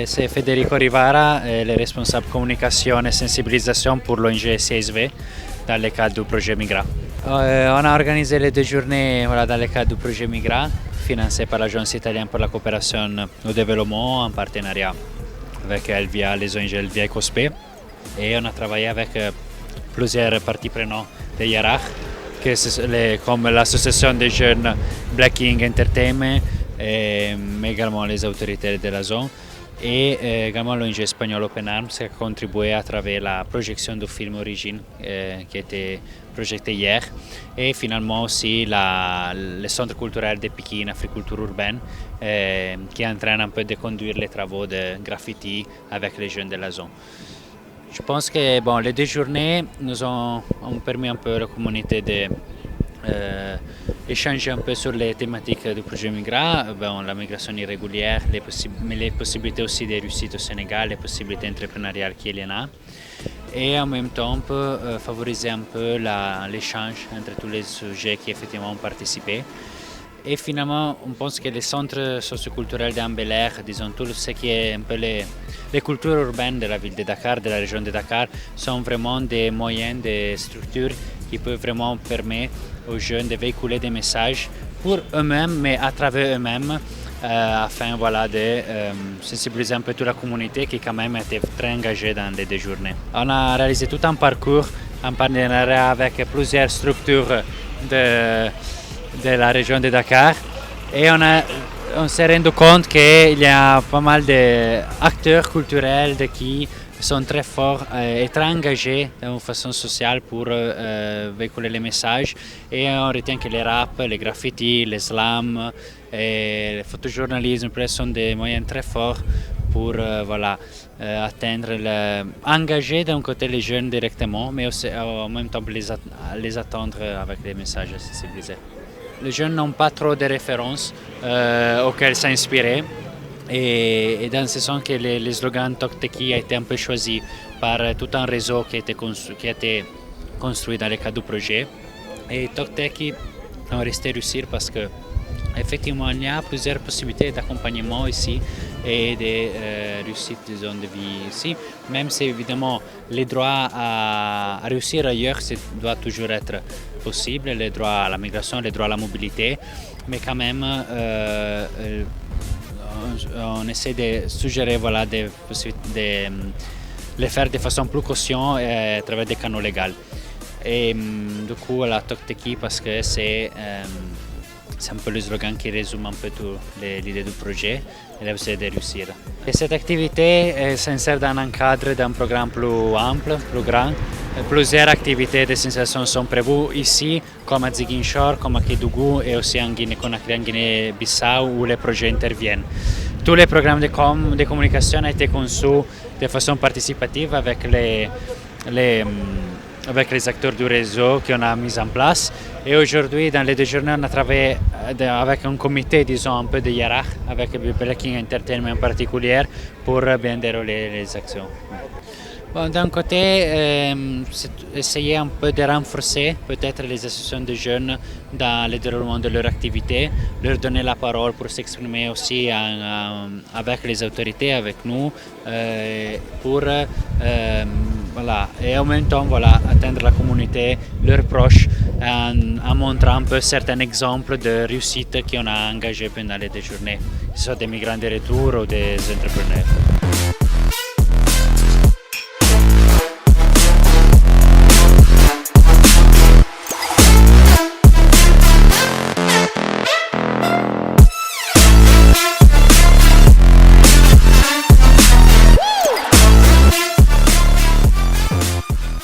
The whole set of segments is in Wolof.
c'est Federico Rivara, le responsable communication et sensibilisation pour l'ONG CSV dans le cadre du projet Migra. On a organisé les 2 journées dans le cadre du projet Migra, financé par l'Agence italienne pour la coopération au développement en partenariat avec Elvia, les ONG Elvia et COSPE. Et on a travaillé avec plusieurs parties prenantes de Yarach, comme l'association des jeunes Black King Entertainment, mais également les autorités de la zone et également l'ONG espagnole Open Arms qui a contribué à travers la projection du film Origine qui a été projeté hier et finalement aussi le centre culturel de Pékin, Africulture urbaine, qui est en train un peu de conduire les travaux de graffiti avec les jeunes de la zone. Je pense que les 2 journées nous ont permis un peu à la communauté d'échanger un peu sur les thématiques du projet Migra, la migration irrégulière, mais les possibilités aussi de réussite au Sénégal, les possibilités entrepreneuriales qu'il y en a. Et en même temps, on peut favoriser un peu l'échange entre tous les sujets qui effectivement ont participé. Et finalement, on pense que les centres socioculturels d'Ambelair, disons tout ce qui est un peu les cultures urbaines de la ville de Dakar, de la région de Dakar, sont vraiment des moyens, des structures qui peuvent vraiment permettre aux jeunes de véhiculer des messages pour eux-mêmes, mais à travers eux-mêmes, afin de sensibiliser un peu toute la communauté qui quand même était très engagée dans les 2 journées. On a réalisé tout un parcours en partenariat avec plusieurs structures de la région de Dakar et on s'est rendu compte qu'il y a pas mal d'acteurs culturels qui sont très forts et très engagés d'une façon sociale pour véhiculer les messages et on retient que les rap, les graffitis, les slams et le photojournalisme sont des moyens très forts pour engager d'un côté les jeunes directement mais aussi en même temps les attendre avec des messages sensibilisés. Les jeunes n'ont pas trop de références auxquelles s'inspirer et dans ce sens que le slogan Tokteki a été un peu choisi par tout un réseau qui a été construit dans le cadre du projet. Et Tokteki ont resté réussir parce que effectivement il y a plusieurs possibilités d'accompagnement ici et de réussite des zones de vie ici, même si évidemment les droits à réussir ailleurs doit toujours être possible, les droits à la migration, les droits à la mobilité, mais quand même on essaie de suggérer de les faire de façon plus consciente à travers des canaux légaux. Et du coup la Tokteki parce que c'est un peu le slogan qui résume un peu toute l'idée du projet et l'essaie de réussir. Et cette activité s'insère dans un cadre d'un programme plus ample, plus grand. Plusieurs activités de sensibilisation sont prévues ici, comme à Ziguinchor, comme à Kédougou et aussi en Guinée-Conakry, en Guinée-Bissau, où les projets interviennent. Tous les programmes de communication ont été conçus de façon participative avec les acteurs du réseau qu'on a mis en place. Et aujourd'hui, dans les 2 journées, on a travaillé avec un comité, disons, un peu de Yarach, avec Black King Entertainment en particulier, pour bien dérouler les actions. D'un côté, c'est essayer un peu de renforcer peut-être les associations de jeunes dans le déroulement de leur activité, leur donner la parole pour s'exprimer aussi avec les autorités, avec nous, pour et en même temps atteindre la communauté, leurs proches, en montrant un peu certains exemples de réussite qu'on a engagés pendant les 2 journées, que ce soit des migrants de retour ou des entrepreneurs.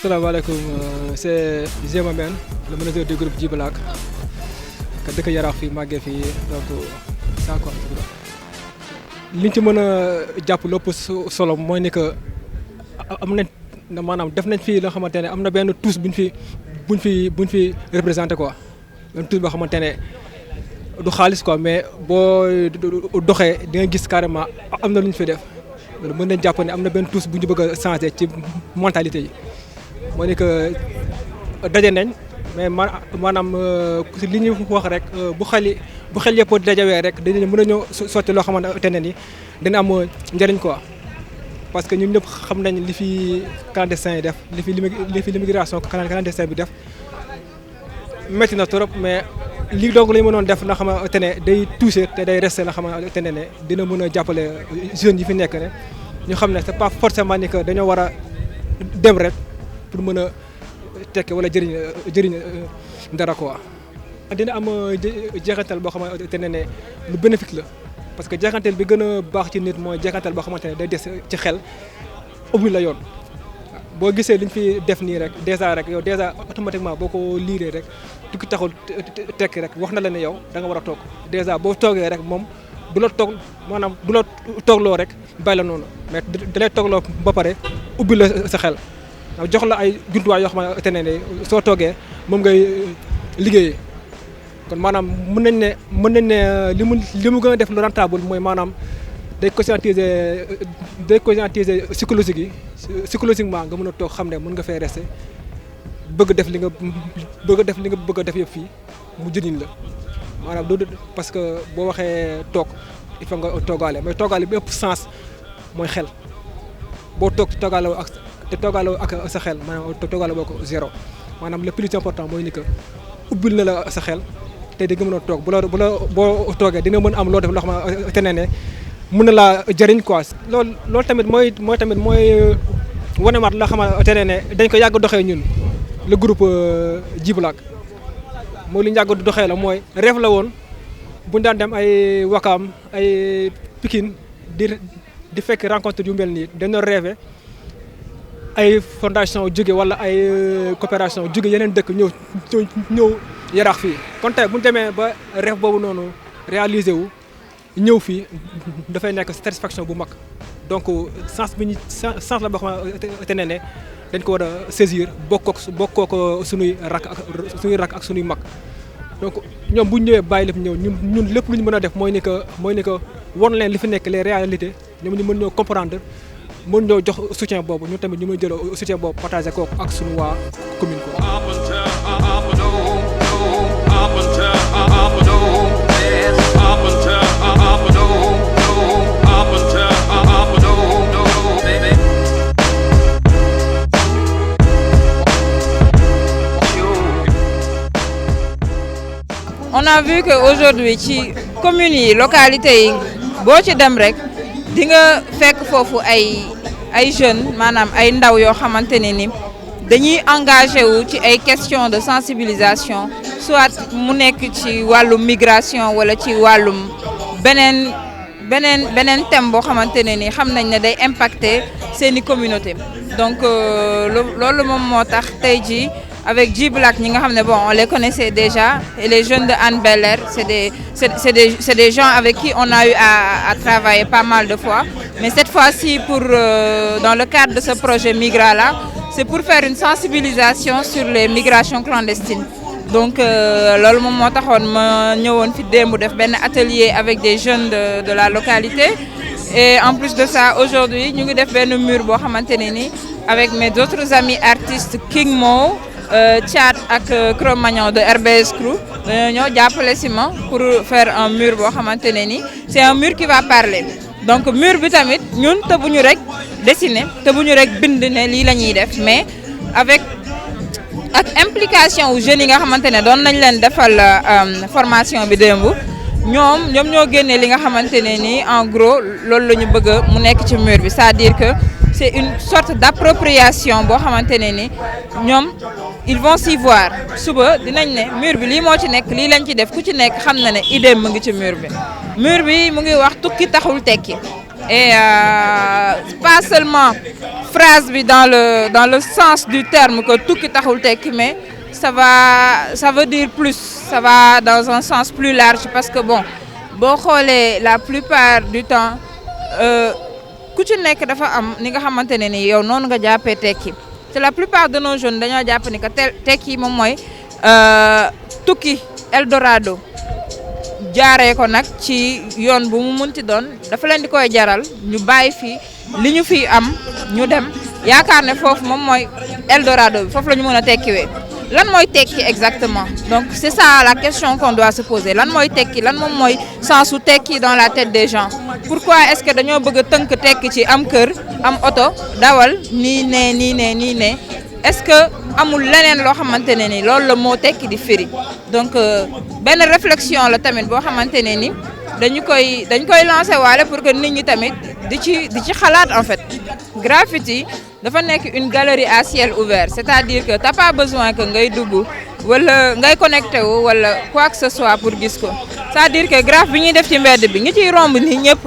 Asalaamaaleykum, c'est Zema Ben, le manager du groupe Djibalak. ka dëkk Yaraax fii màggee fii donc ça quoi. liñ ci mën a jàpp lépp solo mooy ni que am nañ maanaam def nañ fii loo xamante ne am na benn tous buñ fi représenté quoi benn tous boo xamante ne du xaalis quoi mais boo doxee di nga gis carrément am na lu ñu fi def mën nañ jàpp ne am na benn tous bu ñu bëgg a changé ci mentalité yi. mooy ni que daje nañ mais maanaam li ñuy wax rek bu xel yëpp dajawee rek dañu mën a ñëw sotti loo xamante ne ni dina am njëriñ quoi. parce que ñun ñëpp xam nañ li fi clandestin yi def li fi l'immigration clandestin bi def métti na trop mais lii donc la ñu mënoon def nga xamante ne day toucher te day rester nga xamante ne dina mën a jàppale jeunes yi fi nekk ne ñu xam ne c'est pas forcément ni que dañoo war a dem rek pour mën a tekki wala jëriñ dara quoi. dina am jeexantal boo xamante ne lu bénéfique la. parce que jeexantal bi gën a baax ci nit mooy jeexantal boo xamante ne day des ci xel ubbi la yoon boo gisee liñ fi def nii rek déjà automatiquement boo ko liiree rek tukki taxul tekki rek wax na la ne yow da nga war a toog déjà boo toogee rek moom du la toog maanaam du la toogloo rek bàyyi la noonu mais da lay toogloo ba pare ubbi la sa xel jox la ay jumtuwaay yoo xamante ne soo toogee moom ngay liggéeyee. kon maanaam mën nañ ne li mu gën a def lu rentable mooy maanaam day conscientiser psychologiquement nga mën a toog xam ne mën nga fee rester bëgg def li nga bëgg a def yëpp fii mu jëriñ la maanaam du parce que boo waxee toog il faut nga toogaale mais toogaale bi ëpp sens mooy xel boo toog toogaale ak sa xel maanaam toogaale boo ko zéro maanaam le plus important mooy ni que ubbil na la sa xel. te di nga mën a toog boo toogee di nga mën am loo def loo xamante ne mën na laa jëriñ quoi. loolu tamit mooy wanewaat loo xamante ne dañ ko yàgg doxee ñun le groupe Djiblack mooy li ñu yàgg doxee la mooy rêve la woon bu ñu daan dem ay Wakaam ay Pikine di fekk rencontre yu mel nii dañoo rêvé ay fondation jóge wala ay coopération jóge yeneen dëkk ñëw yaraax fii kon tey bu ñu demee ba rêve boobu noonu réalisé wu ñëw fii dafay nekk satisfaction bu mag donc sens la boo xamante ne dañ ko war a saisir bokkoo ko suñuy rak ak suñuy mag donc ñoom bu ñu ñëwee bàyyi lépp ñëw ñun lépp lu ñu mën a def mooy ni que won leen li fi nekk les réalités ñoom ñu mën ñoo comprendre mën ñoo jox soutien boobu ñun tamit ñu mën jël soutien boobu partagé ko ak suñu waa commune ko. On a vu que aujourd'hui ci communes yi localités yi boo ci dem rek di nga fekk foofu ay jeunes maanaam ay ndaw yoo xamante ne ni dañuy engagé wu ci ay questions de sensibilisation soit mu nekk ci wàllum migration wala ci wàllum beneen thème boo xamante ne ni xam nañ ne day impacter seeni communauté donc loolu moom moo tax tey jii avec Djiblack ñi nga xam ne bon on les connaissait déjà et les jeunes de Hann Bel-Air c'est des gens avec qui on a eu à travailler pas mal de fois mais cette fois-ci pour dans le cadre de ce projet Migra là c'est pour faire une sensibilisation sur les migrations clandestines donc loolu moom moo taxoon ma ñëwoon fi démb def benn atelier avec des jeunes de la localité et en plus de ça aujourd'hui ñu ngi def benn mur boo xamante ne ni avec mes autres amis artistes King Mo Thiat ak Cro-Magnon de RBS Crew dañoo ñëw jàppale si ma pour faire un mur boo xamante ne ni c'est un mur qui va parler donc mur bi tamit ñun tëbuñu rek dessiner tëbuñu rek bind ne lii la ñuy def mais avec ak implication wu jeunes yi nga xamante ne doon nañ leen defal formation bi démb ñoom ñoo génnee li nga xamante ne ni en gros loolu la ñu bëgg mu nekk ci mur bi c'est-à-dire que c'est une sorte d'appropriation boo xamante ne ni ñoom ils vont s'y voir suba dinañ ne mur bi lii moo ci nekk lii lañ ci def ku ci nekk xam na ne idée mu ngi ci mur bi mu ngi wax tukki taxul tekki et pas seulement phrase bi dans le sens du terme que tukki taxul tekki mais ça veut dire plus ça va dans un sens plus large parce que bon boo xoolee la plupart du temps ku ci nekk dafa am ni nga xamante ne ni yow noonu nga jàppee tekki te la plupart de nos jeunes dañoo jàpp ni que tekki moom mooy tukki Eldorado jaaree ko nag ci yoon bu mu munti doon dafa leen di koy jaral ñu bàyyi fii li ñu fi am ñu dem yaakaar ne foofu moom mooy Eldorado bi foofu la ñu mën a tekkiwee lan mooy tekki exactement donc c'est ça la question qu'on doit se poser lan mooy tekki lan moom mooy sensu tekki dans la tête des gens pourquoi est-ce que dañoo bëgg a tënk tekki ci am kër am oto dawal nii ne est-ce que amul leneen loo xamante ne ni loolu la moo tekki di firi donc benn réflexion la tamit boo xamante ne ni dañ koy lancer waale pour que nit ñi tamit di ci xalaat en fait graffiti dafa nekk une galerie à ciel ouvert c'est-à-dire que t'as pas besoin que ngay dugg wala ngay connecté wu wala quoi que ce soit pour gis ko c'est-à-dire que graphe bi ñuy def ci mbedd bi ñi ciy romb ni ñëpp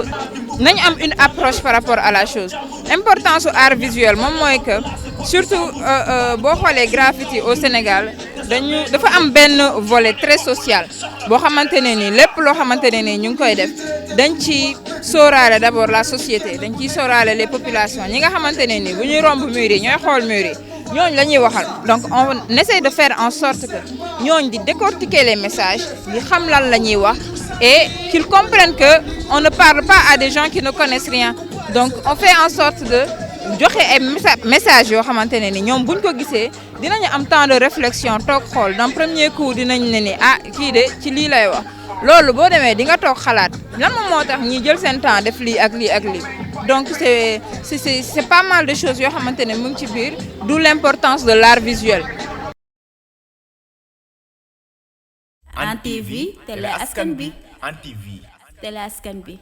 nañ am une approche par rapport à la chose importance su art visuel moom mooy que surtout boo xoolee graffiti au Sénégal dafa am benn volet très social boo xamante ne ni lépp loo xamante ne ni ñu ngi koy def dañ ci sóoraale d'abord la société dañ ciy sóoraale les populations ñi nga xamante ne ni bu ñuy romb mur yi ñooy xool mur yi ñooñu la ñuy waxal donc on essaie de faire en sorte que ñooñu di décortiquer les messages di xam lan la ñuy wax et qu'ils comprennent que on ne parle pas à des gens qui ne connaissent rien donc on fait en sorte de joxe ay message yoo xamante ne ni ñoom buñ ko gisee dinañu am temps de réflexion toog xool dans premier coup dinañ ne ni ah kii de ci lii lay wax loolu boo demee di nga toog xalaat lan moom moo tax ñi jël seen temps def lii ak lii ak lii donc c'est pas mal de choses yoo xamante ne mu ngi ci biir d'où l'importance de l'art visuel. Hann TV télé askan bi. Hann TV télé askan bi.